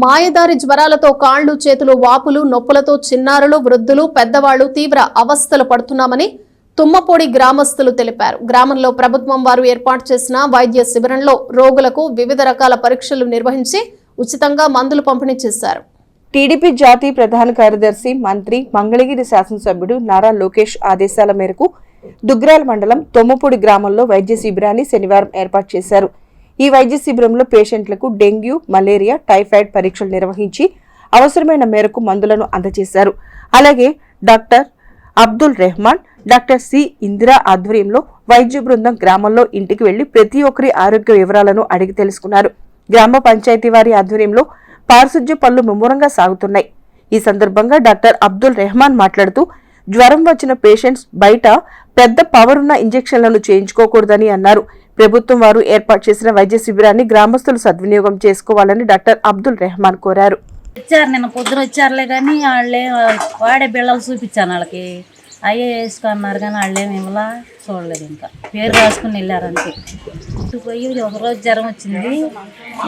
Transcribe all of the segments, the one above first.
మాయదారి జ్వరాలతో కాళ్లు చేతులు వాపులు నొప్పులతో చిన్నారులు వృద్ధులు పెద్దవాళ్లు తీవ్ర అవస్థలు పడుతున్నామని తుమ్మపొడి గ్రామస్తులు తెలిపారు. గ్రామంలో ప్రభుత్వం వారు ఏర్పాటు చేసిన వైద్య శిబిరంలో రోగులకు వివిధ రకాల పరీక్షలు నిర్వహించి ఉచితంగా మందులు పంపిణీ చేశారు. టీడీపీ జాతీయ ప్రధాన కార్యదర్శి మంత్రి మంగళగిరి శాసనసభ్యుడు నారా లోకేష్ ఆదేశాల మేరకు దుగ్రాల మండలం తొమ్మపొడి గ్రామంలో వైద్య శిబిరాన్ని శనివారం ఏర్పాటు చేశారు. ఈ వైద్య శిబిరంలో పేషెంట్లకు డెంగ్యూ, మలేరియా, టైఫాయిడ్ పరీక్షలు నిర్వహించి అవసరమైన మేరకు మందులను అందజేశారు. అలాగే doctor Abdul Rahman, doctor C Indira ఆధ్వర్యంలో వైద్య బృందం గ్రామంలో ఇంటికి వెళ్లి ప్రతి ఒక్కరి ఆరోగ్య వివరాలను అడిగి తెలుసుకున్నారు. గ్రామ పంచాయతీ వారి ఆధ్వర్యంలో పారిశుధ్య పనులు ముమ్మరంగా సాగుతున్నాయి. ఈ సందర్భంగా డాక్టర్ అబ్దుల్ రెహమాన్ మాట్లాడుతూ జ్వరం వచ్చిన పేషెంట్స్ బయట పెద్ద పవర్ ఉన్న ఇంజెక్షన్లను చేయించుకోకూడదని అన్నారు. ప్రభుత్వం వారు ఏర్పాటు చేసిన వైద్య శిబిరాన్ని గ్రామస్తులు సద్వినియోగం చేసుకోవాలని డాక్టర్ అబ్దుల్ రెహమాన్ కోరారు. నిన్న పొద్దున వచ్చారులే కానీ వాళ్ళే వాడే బిళ్ళలు చూపించాను. వాళ్ళకి అయ్యే వేసుకున్నారు కానీ వాళ్ళేమి ఇవ్వలా చూడలేదు. ఇంకా పేరు రాసుకుని వెళ్ళారంతే. పోయి ఒకరోజు జ్వరం వచ్చింది,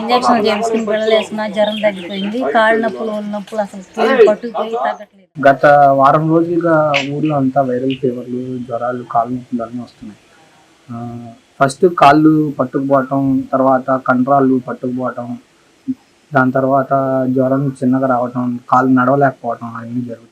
ఇంజక్షన్ చేయించుకుని బిళ్ళలు వేసుకున్నా జ్వరం తగ్గిపోయింది. కాళ్ళ నొప్పులు, ఒళ్ళు నొప్పులు అసలు పట్టుకుపోయి తగ్గట్లేదు. గత వారం రోజులుగా ఊర్లో అంతా వైరల్ ఫీవర్లు, జ్వరాలు, కాళ్ళు నొప్పులు అన్నీ వస్తున్నాయి. ఫస్ట్ కాళ్ళు పట్టుకుపోవటం, తర్వాత కండరాలు పట్టుకుపోవటం, దాని తర్వాత జ్వరం చిన్నగా రావటం, కాళ్ళు నడవలేకపోవటం అన్నీ జరుగుతాయి.